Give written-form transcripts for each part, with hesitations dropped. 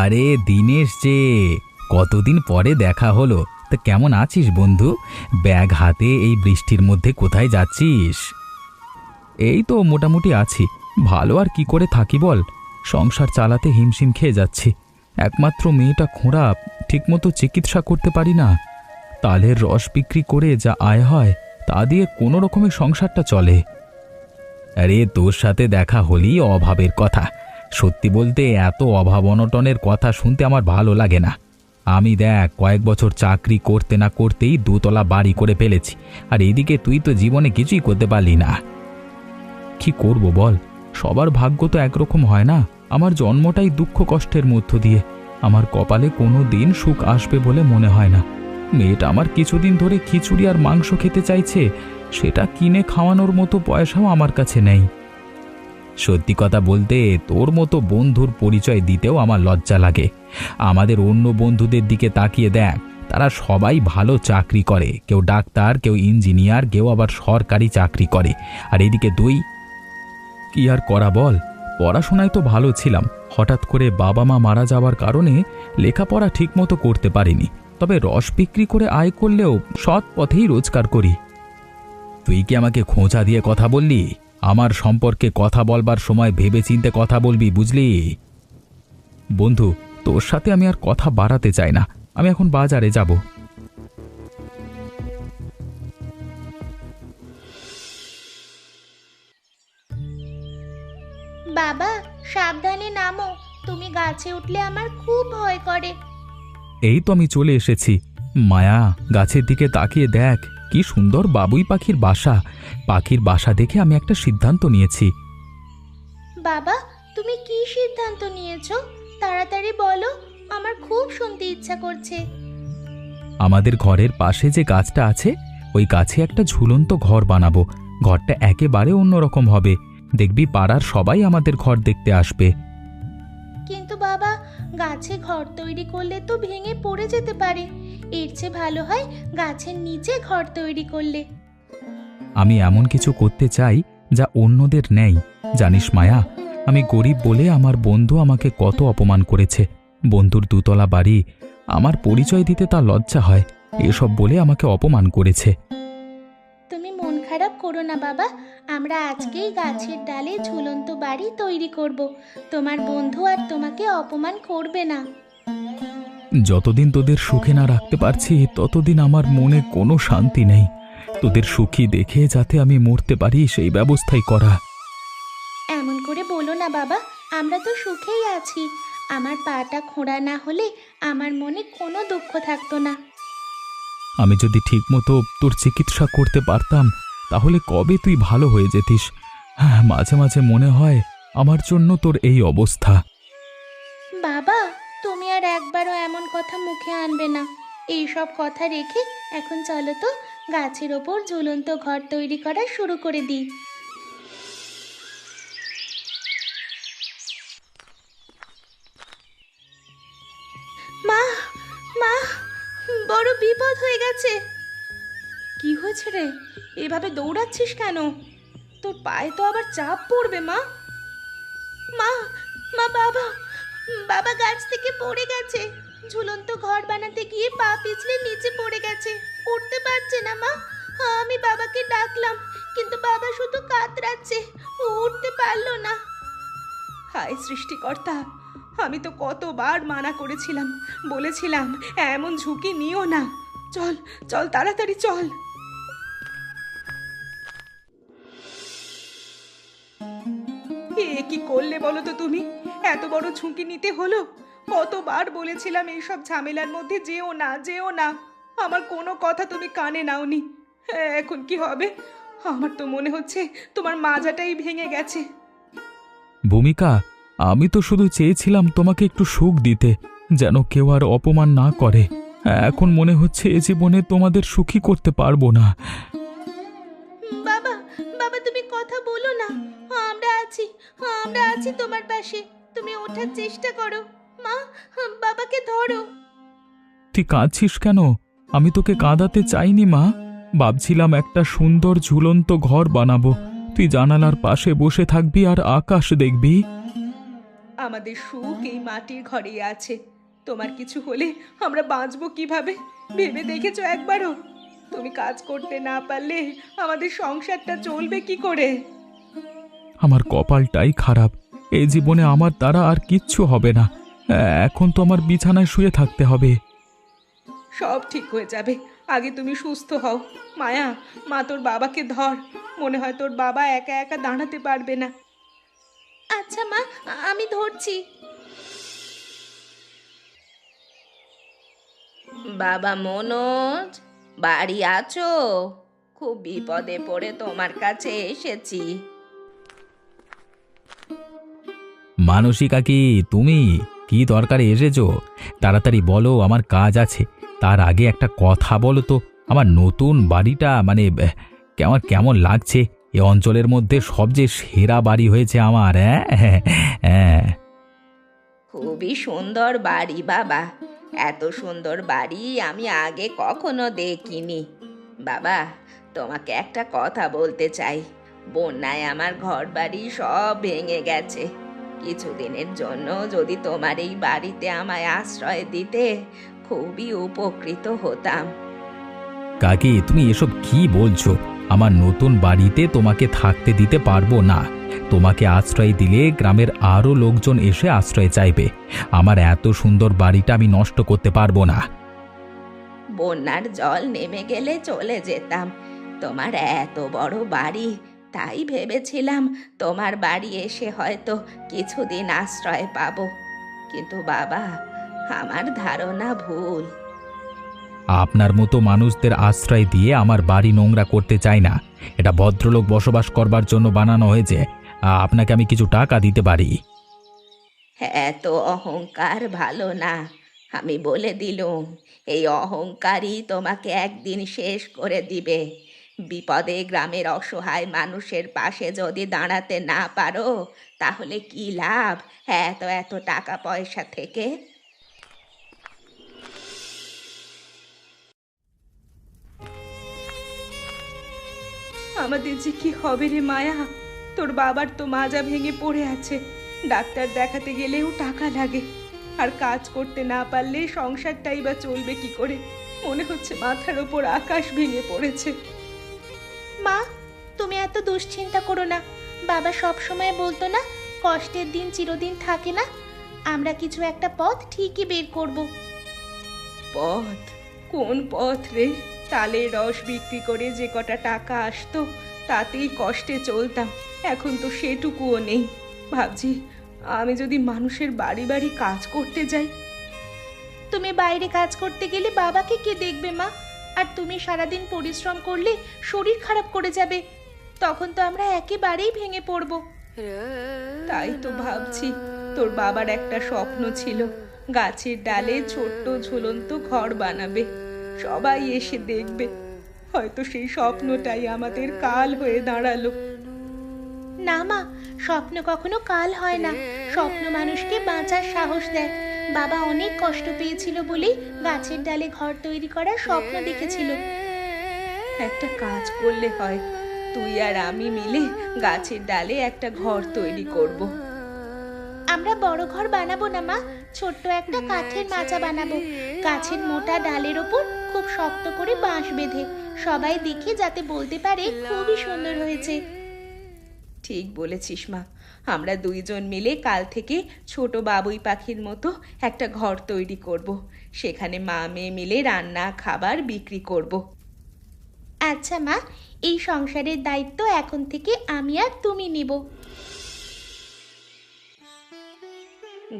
আরে দীনেশ যে, কতদিন পরে দেখা হলো। তা কেমন আছিস বন্ধু? ব্যাগ হাতে এই বৃষ্টির মধ্যে কোথায় যাচ্ছিস? এই তো মোটামুটি আছি। ভালো আর কি করে থাকি বল, সংসার চালাতে হিমশিম খেয়ে যাচ্ছি। একমাত্র মেয়েটা খোঁড়া, ঠিকমতো চিকিৎসা করতে পারি না। তালের রস বিক্রি করে যা আয় হয় তা দিয়ে কোনো রকমের সংসারটা চলে। আরে তোর সাথে দেখা হলেই অভাবের কথা। সত্যি বলতে এত অভাব অনটনের কথা শুনতে আমার ভালো লাগে না। আমি দেখ কয়েক বছর চাকরি করতে না করতেই দুতলা বাড়ি করে ফেলেছি, আর এদিকে তুই তো জীবনে কিছুই করতে পারলি না। কি করব বল, সবার ভাগ্য তো একরকম হয় না। আমার জন্মটাই দুঃখ কষ্টের মধ্য দিয়ে। আমার কপালে কোনো দিন সুখ আসবে বলে মনে হয় না। মেয়েটা আমার কিছুদিন ধরে খিচুড়ি আর মাংস খেতে চাইছে, সেটা কিনে খাওয়ানোর মতো পয়সাও আমার কাছে নেই। সত্যি কথা বলতে তোর মতো বন্ধুর পরিচয় দিতেও আমার লজ্জা লাগে। আমাদের অন্য বন্ধুদের দিকে তাকিয়ে দেখ, তারা সবাই ভালো চাকরি করে, কেউ ডাক্তার, কেউ ইঞ্জিনিয়ার, কেউ আবার সরকারি চাকরি করে। আর এদিকে তুই, কি আর করা বল, পড়াশোনায় তো ভালো ছিলাম। হঠাৎ করে বাবা মা মারা যাওয়ার কারণে লেখাপড়া ঠিকমতো করতে পারিনি। তবে রস বিক্রি করে আয় করলেও সৎ পথেই রোজগার করি। তুই কি আমাকে খোঁচা দিয়ে কথা বললি? আমার সম্পর্কে কথা বলবার সময় ভেবেচিন্তে কথা বলবি, বুঝলি? বন্ধু, তোর সাথে আমি আর কথা বাড়াতে চাই না। আমি এখন বাজারে যাব। বাবা, সাবধানে নামো। তুমি গাছে উঠলে আমার খুব ভয় করে। এই তো আমি চলে এসেছি। মায়া, গাছের দিকে তাকিয়ে দেখ, কি সুন্দর বাবুই পাখির বাসা। পাখির বাসা দেখে আমি একটা সিদ্ধান্ত নিয়েছি। বাবা, তুমি কি সিদ্ধান্ত নিয়েছো? তাড়াতাড়ি বলো, আমার খুব শুনতে ইচ্ছা করছে। আমাদের ঘরের পাশে যে গাছটা আছে, ওই গাছে একটা ঝুলন্ত ঘর বানাবো। ঘরটা একেবারে অন্যরকম হবে। দেখবি পাড়ার সবাই আমাদের ঘর দেখতে আসবে। কিন্তু বাবা, গাছে ঘর তৈরি করলে তো ভেঙে পড়ে যেতে পারে। এর চেয়ে ভালো হয় গাছের নিচে ঘর তৈরি করলে। আমি এমন কিছু করতে চাই যা অন্যদের নেই। জানিস মায়া, আমি গরিব বলে আমার বন্ধু আমাকে কত অপমান করেছে। বন্ধুর দুতলা বাড়ি, আমার পরিচয় দিতে তার লজ্জা হয়, এসব বলে আমাকে অপমান করেছে। তুমি মন খারাপ করো না বাবা, আমরা আজকেই গাছের ডালে ঝুলন্ত বাড়ি তৈরি করব। তোমার বন্ধু আর তোমাকে অপমান করবে না। যতদিন তোদের সুখে না রাখতে পারছি, ততদিন আমার মনে কোনো শান্তি নেই। তোদের সুখী দেখে যাতে আমি মরতে পারি, সেই ব্যবস্থাই করা। এমন করে বলো না বাবা, আমরা তো সুখেই আছি। আমার পাটা খোঁড়া না হলে আমার মনে কোনো দুঃখ থাকতো না। আমি যদি ঠিকমতো তোর চিকিৎসা করতে পারতাম, তাহলে কবে তুই ভালো হয়ে যেতিস। হ্যাঁ, মাঝে মাঝে মনে হয় আমার জন্য তোর এই অবস্থা। বাবা, তুমি আর একবারও এমন কথা মুখে আনবে না। এই সব কথা রেখে এখন চলো তো গাছের ওপর ঝুলন্ত ঘর তৈরি করা শুরু করে দিই। মা, মা, বড় বিপদ হয়ে গেছে। কি হয়েছে রে? এভাবে দৌড়াচ্ছিস কেন? তোর পায়ে তো আবার চাপ পড়বে। মা, মা, মা, বাবা, বাবা গাছ থেকে পড়ে গেছে। ঝুলন্ত ঘর বানাতে গিয়ে পা পিছলে নিচে পড়ে গেছে, উঠতে পারছে না। মা, আমি বাবাকে ডাকলাম, কিন্তু বাবা শুধু কাতরাচ্ছে, উঠতে পারলো না। হায় সৃষ্টিকর্তা, আমি তো কতবার মানা করেছিলাম, বলেছিলাম এমন ঝুঁকি নিও না। চল চল, তাড়াতাড়ি চল। এ কি করলে বলো তো তুমি? এত বড় ঝুঁকি নিতে হলো? কতবার বলেছিলাম এইসব ঝামেলার মধ্যে যেও না, যেও না। আমার কোনো কথা তুমি কানে নাওনি। এখন কি হবে? আমার তো মনে হচ্ছে তোমার মাজাটাই ভেঙে গেছে। ভূমিকা, আমি তো শুধু চেয়েছিলাম তোমাকে একটু সুখ দিতে, যেন কেউ আর অপমান না করে। এখন মনে হচ্ছে এ জীবনে তোমাদের সুখী করতে পারবো না। বাবা, বাবা, তুমি কথা বলো না। আমরা আছি, আমরা আছি তোমার পাশে। তুমি ওঠার চেষ্টা করো। মা, বাবাকে ধরো। তুই কাঁদছিস কেন? আমি তোকে কাঁদাতে চাইনি মা। ভাবছিলাম একটা সুন্দর ঝুলন্ত ঘর বানাবো। তুই জানালার পাশে বসে থাকবি আর আকাশ দেখবি। আমাদের সুখ এই মাটির ঘরেই আছে। তোমার কিছু হলে আমরা বাঁচবো কিভাবে ভেবে দেখেছো একবারও? তুমি কাজ করতে না পারলে আমাদের সংসারটা চলবে কি করে? আমার কপালটাই খারাপ। এই জীবনে আমার দ্বারা আর কিচ্ছু হবে না। এখন তো আমার বিছানায় শুয়ে থাকতে হবে। সব ঠিক হয়ে যাবে, আগে তুমি সুস্থ হও। মায়া, মা তোর বাবাকে ধর, মনে হয় তোর বাবা একা একা দাঁড়াতে পারবে না। আচ্ছা মা, আমি ধরছি। বাবা মনোজ, বাড়ি আছো? খুব বিপদে পড়ে তোমার কাছে এসেছি। মানসী কাকি, তুমি কি দরকারে এসেছো? তাড়াতাড়ি বলো, আমার কাজ আছে। তার আগে একটা কথা বলো তো, আমার নতুন বাড়িটা মানে কেমন কেমন লাগছে? এ অঞ্চলের মধ্যে সবচেয়ে সেরা বাড়ি হয়েছে আমার। হ্যাঁ হ্যাঁ। খুবই সুন্দর বাড়ি বাবা, এত সুন্দর বাড়ি আমি আগে কখনো দেখিনি। বাবা, তোমাকে একটা কথা বলতে চাই। বন্যায় আমার ঘর বাড়ি সব ভেঙে গেছে। কিছুদিনের জন্য যদি তোমার এই বাড়িতে আমায় আশ্রয় দিতে, খুবই উপকৃত হতাম। কাকি, তুমি এসব কি বলছো? আমার নতুন বাড়িতে তোমাকে থাকতে দিতে পারবো না। তোমাকে আশ্রয় দিলে গ্রামের আরও লোকজন এসে আশ্রয় চাইবে। আমার এত সুন্দর বাড়িটা আমি নষ্ট করতে পারবো না। বন্যার জল নেমে গেলে চলে যেতাম। তোমার এত বড় বাড়ি, তাই ভেবেছিলাম তোমার বাড়ি এসে হয়তো কিছুদিন আশ্রয় পাবো। কিন্তু বাবা, আমার ধারণা ভুল। আপনার মতো মানুষদের আশ্রয় দিয়ে আমার বাড়ি নোংরা করতে চাই না। এটা ভদ্রলোক বসবাস করবার জন্য বানানো হয়েছে। আপনাকে আমি কিছু টাকা দিতে পারি। এত অহংকার ভালো না, আমি বলে দিলুম। এই অহংকারই তোমাকে একদিন শেষ করে দিবে। বিপদে গ্রামের অসহায় মানুষের পাশে যদি দাঁড়াতে না পারো, তাহলে কি লাভ এত এত টাকা পয়সা থেকে? আমাদের যে কি হবে রে মায়া? তোর বাবার তো মাজা ভেঙে পড়ে আছে, ডাক্তার দেখাতে গেলেও টাকা লাগে। আর কাজ করতে না পারলে সংসারটাই বা চলবে কি করে? মনে হচ্ছে মাথার ওপর আকাশ ভেঙে পড়েছে। মা, তুমি এত দুশ্চিন্তা করো না। বাবা সব সময় বলতো না, কষ্টের দিন চিরদিন থাকে না। আমরা কিছু একটা পথ ঠিকই বের করব। পথ? কোন পথ রে? তালের রস বিক্রি করে যে কটা টাকা আসতো, তাতেই কষ্টে চলতাম। এখন তো সেটুকুও নেই। ভাবছি, আমি যদি মানুষের বাড়ি বাড়ি কাজ করতে যাই। তুমি বাইরে কাজ করতে গেলে বাবাকে কে দেখবে মা? আর তুমি সারাদিন পরিশ্রম করলে শরীর খারাপ করে যাবে। তখন তো আমরা একেবারেই ভেঙে পড়ব। তাই তো ভাবছি, তোর বাবার একটা স্বপ্ন ছিল, গাছের ডালে ছোট্ট ঝুলন্ত ঘর বানাবে, সবাই এসে দেখবে। হয়তো সেই স্বপ্নটাই আমাদের কাল হয়ে দাঁড়ালো। না মা, স্বপ্ন কখনো কাল হয় না। স্বপ্ন মানুষকে বাঁচার সাহস দেয়। বাবা অনেক কষ্ট পেয়েছিল বলেই গাছের ডালে ঘর তৈরি করার স্বপ্ন দেখেছিল। একটা কাজ করলে হয়, তুই আর আমি মিলে গাছের ডালে একটা ঘর তৈরি করব। আমরা বড় ঘর বানাবো না মা, ছোট্ট একটা কাঠের মাচা বানাবো। গাছের মোটা ডালের ওপর খুব শক্ত করে বাঁশ বেঁধে, সবাই দেখে যাতে বলতে পারে খুবই সুন্দর হয়েছে। ঠিক বলেছিস মা, আমরা দুইজন মিলে কাল থেকে ছোট বাবুই পাখির মতো একটা ঘর তৈরি করব। সেখানে মা মেয়ে মিলে রান্না খাবার বিক্রি করব। আচ্ছা মা, এই সংসারের দায়িত্ব এখন থেকে আমি আর তুমি নিব।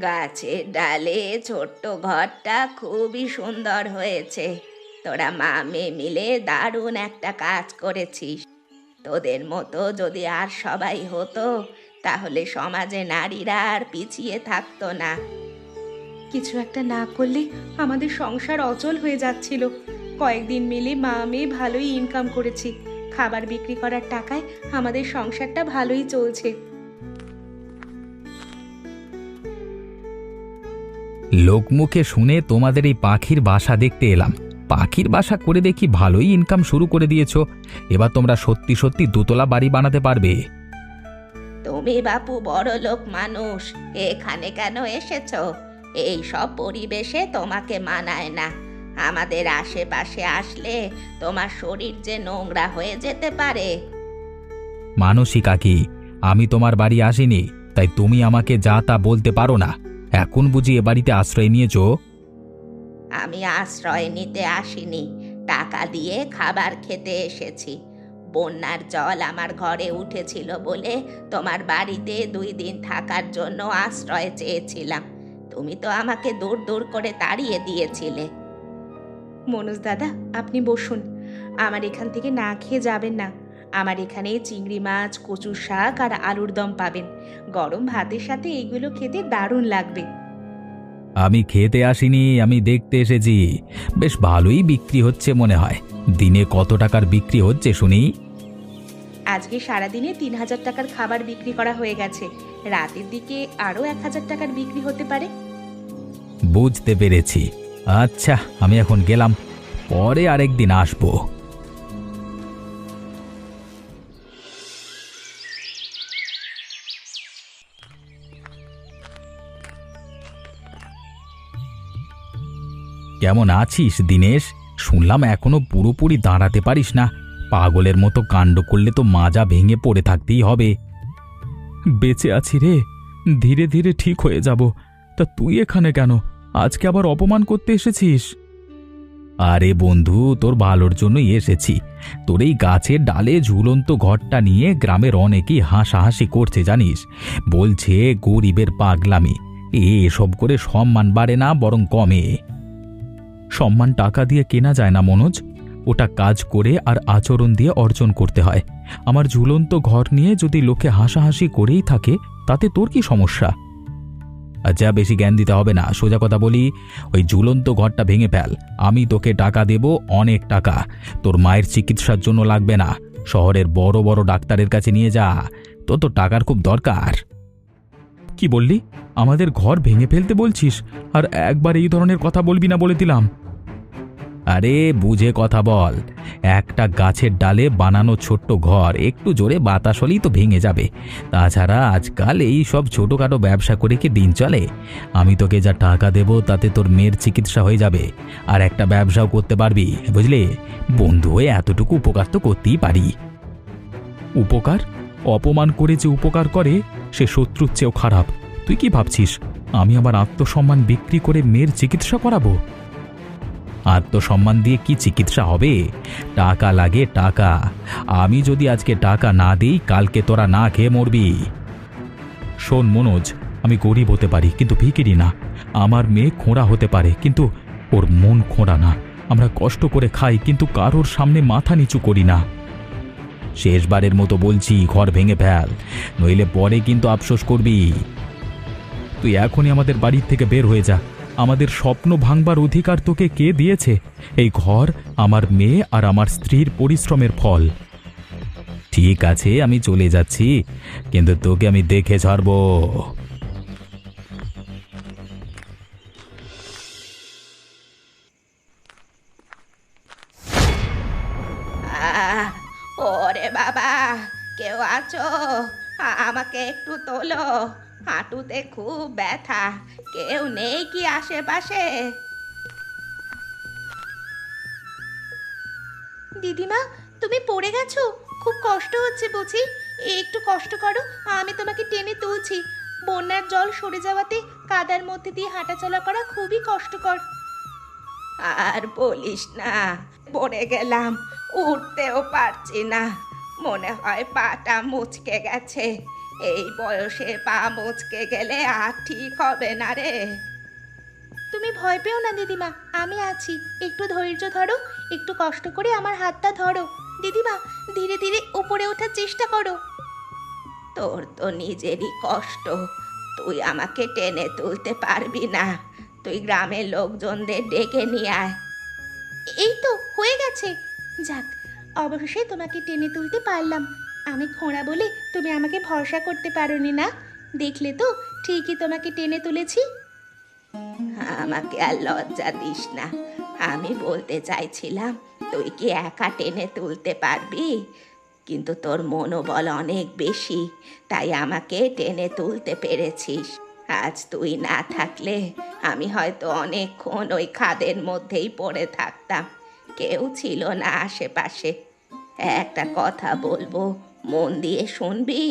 গাছের ডালে ছোট্ট ঘরটা খুবই সুন্দর হয়েছে। তোরা মা মেয়ে মিলে দারুণ একটা কাজ করেছিস। তোদের মতো যদি আর সবাই হতো, তাহলে সমাজে নারীরা আর পিছিয়ে থাকতো না। কিছু একটা না করলে আমাদের সংসার অচল হয়ে যাচ্ছিল। কয়েকদিন মিলে মা মেয়ে ভালোই ইনকাম করেছি। খাবার বিক্রি করার টাকায় আমাদের সংসারটা ভালোই চলছে। লোকমুখে শুনে তোমাদের এই পাখির বাসা দেখতে এলাম। পাখির বাসা করে দেখি ভালোই ইনকাম শুরু করে দিয়েছো। এবার তোমরা সত্যি সত্যি দোতলা বাড়ি বানাতে পারবে। তুমি বাপু বড়লোক মানুষ, এখানে কেন এসেছো? এই সব পরিবেশে তোমাকে মানায় না। আমাদের আশেপাশে আসলে তোমার শরীর যে নোংরা হয়ে যেতে পারে। মানসী কাকি, আমি তোমার বাড়ি আসিনি, তাই তুমি আমাকে যা তা বলতে পারো না। এখন বুঝি এ বাড়িতে আশ্রয় নিয়েছো? আমি আশ্রয় নিতে আসিনি, টাকা দিয়ে খাবার খেতে এসেছি। বন্যার জল আমার ঘরে উঠেছিল বলে তোমার বাড়িতে 2 দিন থাকার জন্য আশ্রয় চেয়েছিলাম। তুমি তো আমাকে দূর দূর করে তাড়িয়ে দিয়েছিলে। মনোজ দাদা, আপনি বসুন। আমার এখান থেকে না খেয়ে যাবেন না। আমার এখানে চিংড়ি মাছ, কচুর শাক আর আলুর দম পাবেন। গরম ভাতের সাথে এইগুলো খেতে দারুণ লাগবে। আমি খেতে আসিনি, আমি দেখতে এসেছি। বেশ ভালোই বিক্রি হচ্ছে মনে হয়। দিনে কত টাকার বিক্রি হচ্ছে শুনি? আজকে সারাদিনে 3,000 টাকার খাবার বিক্রি করা হয়ে গেছে। রাতের দিকে আরও 1,000 টাকার বিক্রি হতে পারে। বুঝতে পেরেছি। আচ্ছা, আমি এখন গেলাম, পরে আরেকদিন আসবো। কেমন আছিস দিনেশ? শুনলাম এখনো পুরোপুরি দাঁড়াতে পারিস না। পাগলের মতো কাণ্ড করলে তো মাজা ভেঙে পড়ে থাকতেই হবে। বেঁচে আছি রে, ধীরে ধীরে ঠিক হয়ে যাব। তা তুই এখানে কেন? আজকে আবার অপমান করতে এসেছিস? আরে বন্ধু, তোর ভালোর জন্যই এসেছি। তোর এই গাছের ডালে ঝুলন্ত ঘরটা নিয়ে গ্রামের অনেকেই হাসাহাসি করছে জানিস। বলছে গরিবের পাগলামি। এসব করে সম্মান বাড়ে না, বরং কমে। সম্মান টাকা দিয়ে কেনা যায় না মনোজ, ওটা কাজ করে আর আচরণ দিয়ে অর্জন করতে হয়। আমার ঝুলন্ত ঘর নিয়ে যদি লোকে হাসাহাসি করেই থাকে, তাতে তোর কি সমস্যা? আচ্ছা, বেশি জ্ঞান দিতে হবে না, সোজা কথা বলি, ওই ঝুলন্ত ঘরটা ভেঙে ফেল। আমি তোকে টাকা দেব, অনেক টাকা। তোর মায়ের চিকিৎসার জন্য লাগবে না, শহরের বড় বড় ডাক্তারের কাছে নিয়ে যা। তোর তো টাকার খুব দরকার। কি বললি? আমাদের ঘর ভেঙে ফেলতে বলছিস? আর একবার এই ধরনের কথা বলবি না বলে দিলাম। আরে বুঝে কথা বল। একটা গাছের ডালে বানানো ছোট্ট ঘর একটু জোরে বাতাস হলেই তো ভেঙে যাবে। তাছাড়া আজকাল এই সব ছোটোখাটো ব্যবসা করে কি দিন চলে? আমি তোকে যা টাকা দেব তাতে তোর মেয়ের চিকিৎসা হয়ে যাবে, আর একটা ব্যবসাও করতে পারবি, বুঝলি? বন্ধু হয়ে এতটুকু উপকার তো করতেই পারি। উপকার? অপমান করে যে উপকার করে সে শত্রুর চেয়েও খারাপ। তুই কি ভাবছিস আমি আমার আত্মসম্মান বিক্রি করে মেয়ের চিকিৎসা করাবো? আত্মসম্মান দিয়ে কি চিকিৎসা হবে? টাকা লাগে, টাকা। আমি যদি আজকে টাকা না দিই, কালকে তোরা না খেয়ে মরবি। শোন মনোজ, আমি গরিব হতে পারি কিন্তু ভিখিরি না। আমার মেয়ে খোঁড়া হতে পারে কিন্তু ওর মন খোঁড়া না। আমরা কষ্ট করে খাই কিন্তু কারোর সামনে মাথা নিচু করি না। শেষবারের মতো বলছি, ঘর ভেঙে ফেল, নইলে পরে কিন্তু আফসোস করবি। তুই এখনই আমাদের বাড়ির থেকে বের হয়ে যা। আমাদের স্বপ্ন ভাঙবার অধিকার তোকে কে দিয়েছে? এই ঘর আমার মেয়ে আর আমার স্ত্রীর পরিশ্রমের ফল। ঠিক আছে, আমি চলে যাচ্ছি, কিন্তু তোকে আমি দেখে ছাড়বো। আহ! ওরে বাবা, কেউ আছো? আমাকে একটু তোলো। হাঁটুতে খুব ব্যথা। কেউ নেই কি আশেপাশে? দিদিমা, তুমি পড়ে গেছো? খুব কষ্ট হচ্ছে বুঝি? একটু কষ্ট করো, আমি তোমাকে টেনে তুলছি। বন্যার জল সরে যাওয়াতে কাদার মধ্যে দিয়ে হাঁটাচলা করা খুবই কষ্টকর। আর বলিস না, পড়ে গেলাম, উঠতেও পারছি না। মনে হয় পাটা মুচকে গেছে। এই বয়সে পা মুচকে গেলে আর ঠিক হবে না রে। তুমি ভয় পেও না দিদিমা, আমি আছি। একটু ধৈর্য ধরো, একটু কষ্ট করে আমার হাতটা ধরো। দিদিমা, ধীরে ধীরে উপরে ওঠার চেষ্টা করো। তোর তো নিজেরই কষ্ট, তুই আমাকে টেনে তুলতে পারবি না। তুই গ্রামের লোকজনদের ডেকে নিয়ে আয়। এই তো হয়ে গেছে। যাক, অবশেষে তোমাকে টেনে তুলতে পারলাম। আমি খোঁড়া বলে তুমি আমাকে ভরসা করতে পারোনি না? দেখলে তো, ঠিকই তোমাকে টেনে তুলেছি। আমাকে আর লজ্জা দিস না। আমি বলতে চাইছিলাম, তুই কি একা টেনে তুলতে পারবি? কিন্তু তোর মনোবল অনেক বেশি, তাই আমাকে টেনে তুলতে পেরেছিস। আজ তুই না থাকলে আমি হয়তো অনেকক্ষণ ওই খাদের মধ্যেই পড়ে থাকতাম, কেউ ছিল না আশেপাশে। একটা কথা বলবো, মন দিয়ে শুনবি?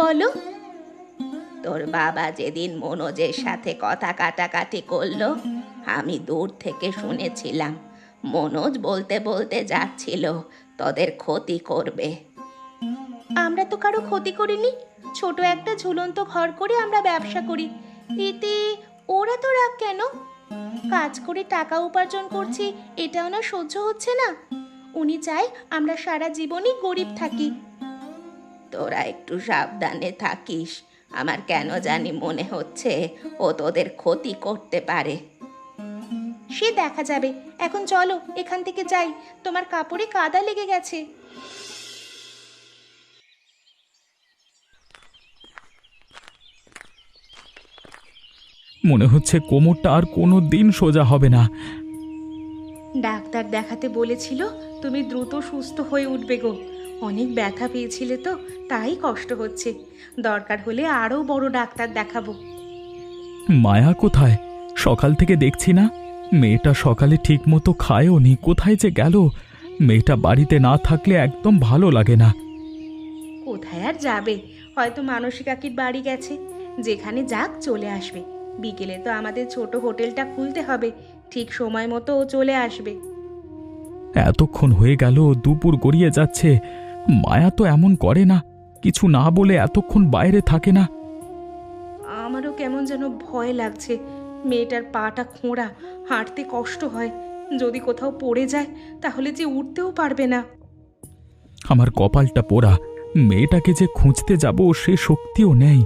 বলো। তোর বাবা যেদিন মনোজের সাথে কথা কাটাকাটি করলো, আমি দূর থেকে শুনেছিলাম। মনোজ বলতে বলতে যাচ্ছিল তোদের ক্ষতি করবে। আমরা তো কারো ক্ষতি করিনি, ছোট একটা ঝুলন্ত ঘর করে আমরা ব্যবসা করি, এতে ওরা তো রাগ কেন? কাজ করে টাকা উপার্জন করছি, এটা ওনার সহ্য হচ্ছে না। উনি চায় আমরা সারা জীবনই গরিব থাকি। তোরা একটু সাবধানে থাকিস, আমার কেন জানি মনে হচ্ছে ও তোদের ক্ষতি করতে পারে। সে দেখা যাবে, এখন চলো এখান থেকে যাই, তোমার কাপড়ে কাদা লেগে গেছে। মনে হচ্ছে কোমরটা আর কোনো দিন সোজা হবে না। ডাক্তার দেখাতে বলেছিল তুমি দ্রুত সুস্থ হয়ে উঠবে গো। অনেক ব্যথা পেয়েছিলে তো, তাই কষ্ট হচ্ছে। দরকার হলে আরো বড় ডাক্তার দেখাবো। মায়া কোথায়? সকাল থেকে দেখছি না। মেয়েটা সকালে ঠিক মতো খায়ও নি, কোথায় যে গেল? মেয়েটা বাড়িতে না থাকলে একদম ভালো লাগে না। কোথায় আর যাবে, হয়তো মানসী কাকির বাড়ি গেছে। যেখানে যাক চলে আসবে। বিকেলে তো আমাদের ছোট হোটেলটা খুলতে হবে, ঠিক সময় মতো ও চলে আসবে। এতক্ষণ হয়ে গেল, দুপুর গড়িয়ে যাচ্ছে। মায়া তো এমন করে না, কিছু না বলে এতক্ষণ বাইরে থাকে না। আমারও কেমন যেন ভয় লাগছে। মেয়েটার পাটা খোঁড়া, হাঁটতে কষ্ট হয়। যদি কোথাও পড়ে যায় তাহলে যে উঠতেও পারবে না। আমার কপালটা পোড়া, মেয়েটাকে যে খুঁজতে যাব সে শক্তিও নেই।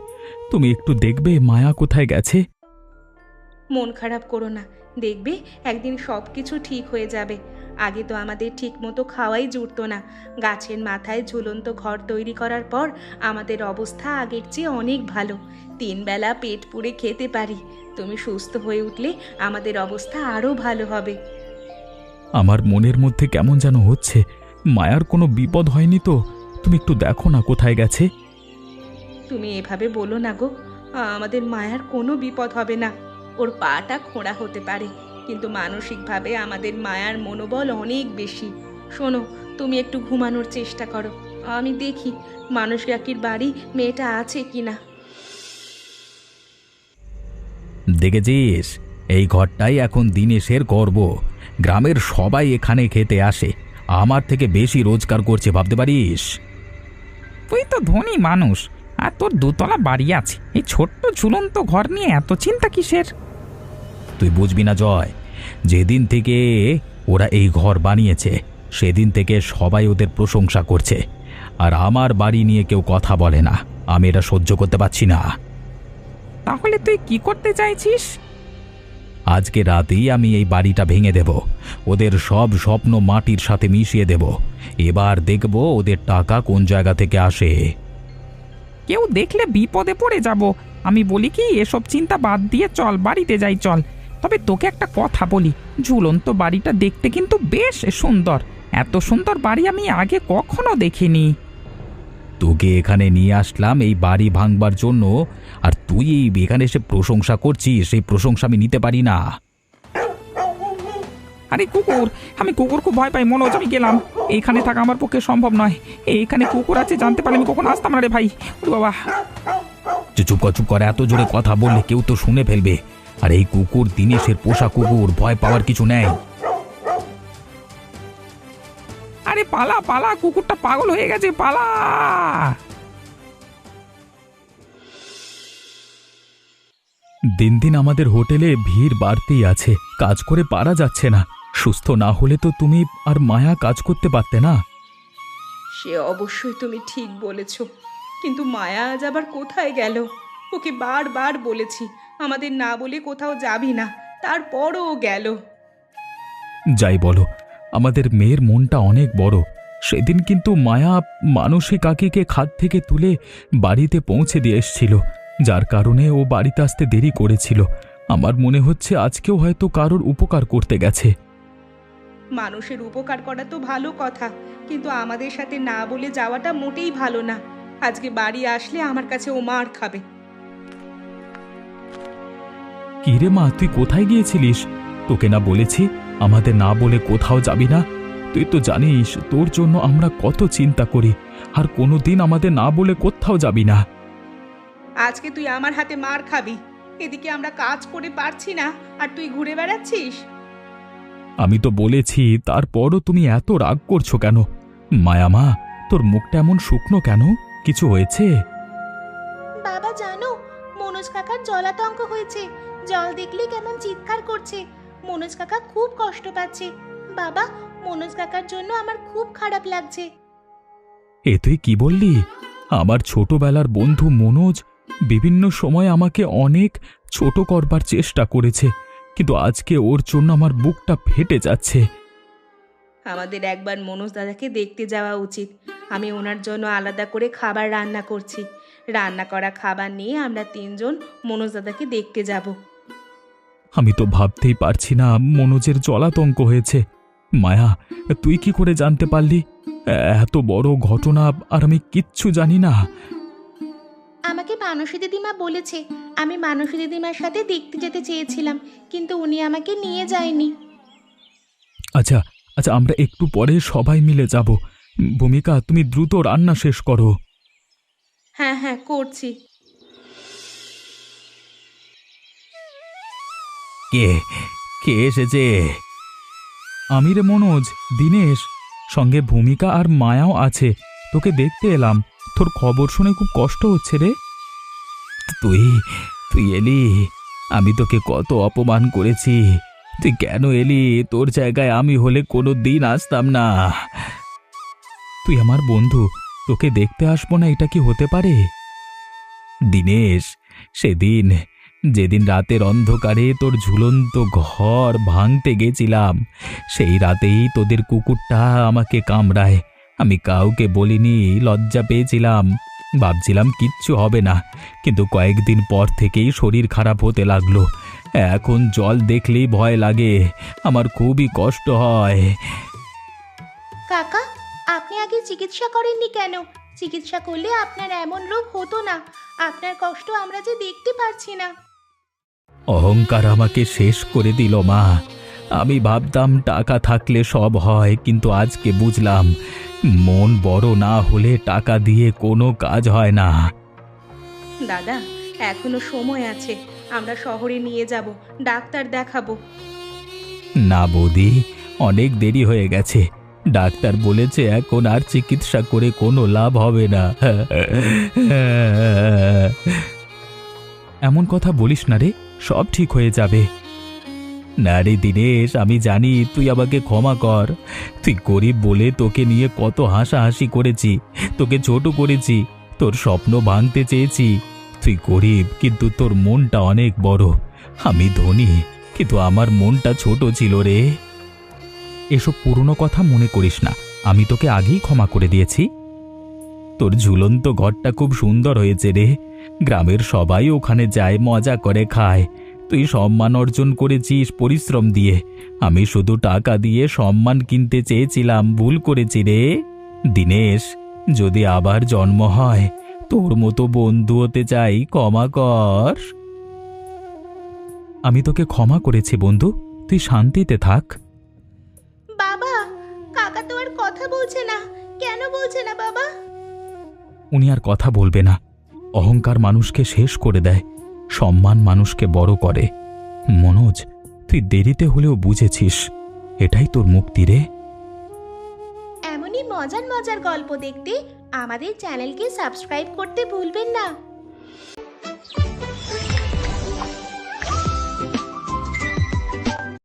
তুমি একটু দেখবে মায়া কোথায় গেছে? মন খারাপ করো না, দেখবে একদিন সব কিছু ঠিক হয়ে যাবে। আগে তো আমাদের ঠিক মতো খাওয়াই জুটতো না। গাছের মাথায় ঝুলন্ত ঘর তৈরি করার পর আমাদের অবস্থা আগের চেয়ে অনেক ভালো। 3 বেলা পেট পুড়ে খেতে পারি। তুমি সুস্থ হয়ে উঠলে আমাদের অবস্থা আরও ভালো হবে। আমার মনের মধ্যে কেমন যেন হচ্ছে। মায়ার কোনো বিপদ হয়নি তো? তুমি একটু দেখো না কোথায় গেছে। তুমি এভাবে বলো না গো, আমাদের মায়ার কোনো বিপদ হবে না। ওর পাটা খোঁড়া হতে পারে, কিন্তু মানসিকভাবে আমাদের মায়ার মনোবল অনেক বেশি। শোনো, তুমি একটু ঘুমানোর চেষ্টা করো, আমি দেখি মানস কাকির বাড়ি মেয়েটা আছে কিনা। দেখেছিস, এই ঘরটাই এখন দিনেশের গর্ব। গ্রামের সবাই এখানে খেতে আসে, আমার থেকে বেশি রোজগার করছে, ভাবতে পারিস? তুই তো ধনী মানুষ, আর তোর 2 তলা বাড়ি আছে, এই ছোট্ট ঝুলন্ত ঘর নিয়ে এত চিন্তা কিসের? তুই বুঝবি না জয়, যেদিন থেকে ওরা এই ঘর বানিয়েছে সেদিন থেকে সবাই ওদের প্রশংসা করছে, আর আমার বাড়ি নিয়ে কেউ কথা বলে না। আমি এটা সহ্য করতে পারছি না। তাহলে তুই কি করতে চাইছিস? আজকে রাতেই আমি এই বাড়িটা ভেঙে দেব, ওদের সব স্বপ্ন মাটির সাথে মিশিয়ে দেব। এবার দেখব ওদের টাকা কোন জায়গা থেকে আসে। কেউ দেখলে বিপদে পড়ে যাব। আমি বলি কি, এসব চিন্তা বাদ দিয়ে চল, বাড়িতে যাই চল। তবে তোকে একটা কথা বলি, ঝুলন্ত বাড়িটা দেখতে কিন্তু বেশ সুন্দর। এত সুন্দর বাড়ি আমি আগে কখনো দেখিনি। তোকে এখানে নিয়ে আসলাম এই বাড়ি ভাঙবার জন্য, আর তুই এখানে এসে প্রশংসা করছিস। সেই প্রশংসা আমি নিতে পারি না। আরে কুকুর, আমি কুকুর খুব ভয় পাই মনোজ, আমি গেলাম। এইখানে থাকা আমার পক্ষে সম্ভব নয়। এইখানে কুকুর আছে জানতে পারলে আমি কখন আসতাম না রে ভাই। ওরে বাবা! চুপ কর, চুপ কর, এত জোরে কথা বললে কেউ তো শুনে ফেলবে। আর এই কুকুর দিনেশের পোষা কুকুর, ভয় পাওয়ার কিছু নেই। আরে পালা পালা, কুকুরটা পাগল হয়ে গেছে, পালা! দিন দিন আমাদের হোটেলে ভিড় বাড়তেই আছে, কাজ করে পারা যাচ্ছে না। সুস্থ না হলে তো তুমি আর মায়া কাজ করতে পারতে না। সে অবশ্যই তুমি ঠিক বলেছ, কিন্তু মায়া আজ আবার কোথায় গেল? ওকে বারবার বলেছি আমাদের না বলে কোথাও যাবি না, তারপরও ও গেল। যাই বলো, আমাদের মেয়ের মনটা অনেক বড়। সেদিন কিন্তু মায়া মানসী কাকিকে খাদ থেকে তুলে বাড়িতে পৌঁছে দিয়ে এসেছিল, যার কারণে ও বাড়িতে আসতে দেরি করেছিল। আমার মনে হচ্ছে আজকেও হয়তো কারোর উপকার করতে গেছে। মানুষের উপকার করা তো ভালো কথা, কিন্তু আমাদের সাথে না বলে যাওয়াটা মোটেই ভালো না। আজকে বাড়ি আসলে আমার কাছে ও মার খাবে। কি রে মা, তুই কোথায় গিয়েছিলিস? তোকে না বলেছি আমাদের না বলে কোথাও যাবি না? তুই তো জানিস তোর জন্য আমরা কত চিন্তা করি, আর কোনোদিন আমাদের না বলে কোথাও যাবি না। আজকে তুই আমার হাতে মার খাবি। এদিকে আমরা কাজ করে পারছি না, আর তুই ঘুরে বেড়াচ্ছিস। আমি তো বলেছি, তারপরও তুমি এত রাগ করছো কেন? মায়া মা, তোর মুখটা এমন শুকনো কেন? কিছু হয়েছে? বাবা জানো, মনোজ কাকার জলাতঙ্ক হয়েছে। জল দেখলে কেমন চিৎকার করছে। মনোজ কাকা খুব কষ্ট পাচ্ছে। বাবা, মনোজ কাকার জন্য আমার খুব খারাপ লাগছে। এ তুই কি বললি? আমার ছোটবেলার বন্ধু মনোজ বিভিন্ন সময় আমাকে অনেক ছোট করবার চেষ্টা করেছে, কিন্তু আজকে ওর জন্য আমার বুকটা ফেটে যাচ্ছে। আমাদের একবার মনোজ দাদাকে দেখতে যাওয়া উচিত। আমি ওনার জন্য আলাদা করে খাবার রান্না করছি। রান্না করা খাবার নিয়ে আমরা 3 জন মনোজ দাদাকে দেখতে যাব। আমি তো ভাবতেই পারছি না মনোজের জলাতঙ্ক হয়েছে। মায়া, তুই কি করে জানতে পারলি? এত বড় ঘটনা আর আমি কিচ্ছু জানি না। আমাকে মানসী দিদিমা বলেছে। আমি মানসী দিদিমার সাথে দেখতে যেতে চেয়েছিলাম, কিন্তু উনি আমাকে নিয়ে যায়নি। আচ্ছা আচ্ছা, আমরা একটু পরে সবাই মিলে যাব। ভূমিকা, তুমি দ্রুত রান্না শেষ করো। হ্যাঁ হ্যাঁ, করছি। কে কে এসেছে? আমি রে মনোজ, দীনেশ, সঙ্গে ভূমিকা আর মায়াও আছে। তোকে দেখতে এলাম। তোর খবর শুনে খুব কষ্ট হচ্ছে রে। তুই তুই এলি? আমি তোকে কত অপমান করেছি, তুই কেন এলি? তোর জায়গায় আমি হলে কোনো দিন আসতাম না। তুই আমার বন্ধু, তোকে দেখতে আসবো না এটা কি হতে পারে? দীনেশ, সেদিন যেদিন রাতের অন্ধকারে তোর ঝুলন্ত ঘর ভাঙতে গেছিলাম, সেই রাতেই তোদের কুকুরটা আমাকে কামড়ায়। আমি কাউকে বলিনি, লজ্জা পেয়েছিলাম, ভাবছিলাম কিচ্ছু হবে না, কিন্তু কয়েকদিন পর থেকেই শরীর খারাপ হতে লাগলো। এখন জল দেখলেই ভয় লাগে, আমার খুবই কষ্ট হয়। কাকা, আপনি আগে চিকিৎসা করেননি কেন? চিকিৎসা করলে আপনার এমন রোগ হতো না। আপনার কষ্ট আমরা যে দেখতে পারছি না। অহংকার আমাকে শেষ করে দিল মা। আমি ভাবতাম টাকা থাকলে সব হয়, কিন্তু আজকে বুঝলাম মন বড় না হলে টাকা দিয়ে কোনো কাজ হয় না। দাদা, এখনো সময় আছে। আমরা শহরে নিয়ে যাব, ডাক্তার দেখাবো। না বৌদি, অনেক দেরি হয়ে গেছে। ডাক্তার বলেছে এখন আর চিকিৎসা করে কোনো লাভ হবে না। এমন কথা বলিস না রে, সব ঠিক হয়ে যাবে। না রে দীনেশ, আমি জানি তুই আমাকে ক্ষমা কর। তুই গরিব বলে তোকে নিয়ে কত হাসাহাসি করেছি, তোকে ছোট করেছি, তোর স্বপ্ন ভাঙতে চেয়েছি। তুই গরিব, কিন্তু তোর মনটা অনেক বড়। আমি ধনী, কিন্তু আমার মনটা ছোট ছিল রে। এসব পুরনো কথা মনে করিস না, আমি তোকে আগেই ক্ষমা করে দিয়েছি। তোর ঝুলন্ত ঘরটা খুব সুন্দর হয়েছে রে। গ্রামের সবাই ওখানে যায়, মজা করে খায়। তুই সম্মান অর্জন করেছিস পরিশ্রম দিয়ে। আমি শুধু টাকা দিয়ে সম্মান কিনতে চেয়েছিলাম, ভুল করেছি রে। দীনেশ, যদি আবার জন্ম হয় তোর মতো বন্ধু হতে চাই, ক্ষমা কর। আমি তোকে ক্ষমা করেছি বন্ধু, তুই শান্তিতে থাক। বাবা, কাকা তো আর কথা বলছে না। কেন বলছে না বাবা? উনি আর কথা বলবে না। অহংকার মানুষকে শেষ করে দেয়, সম্মান মানুষকে বড় করে। মনোজ, তুই দেরিতে হলেও বুঝেছিস, এটাই তোর মুক্তি রে। এমনই মজার মজার গল্প দেখতে আমাদের চ্যানেলকে সাবস্ক্রাইব করতে ভুলবেন না।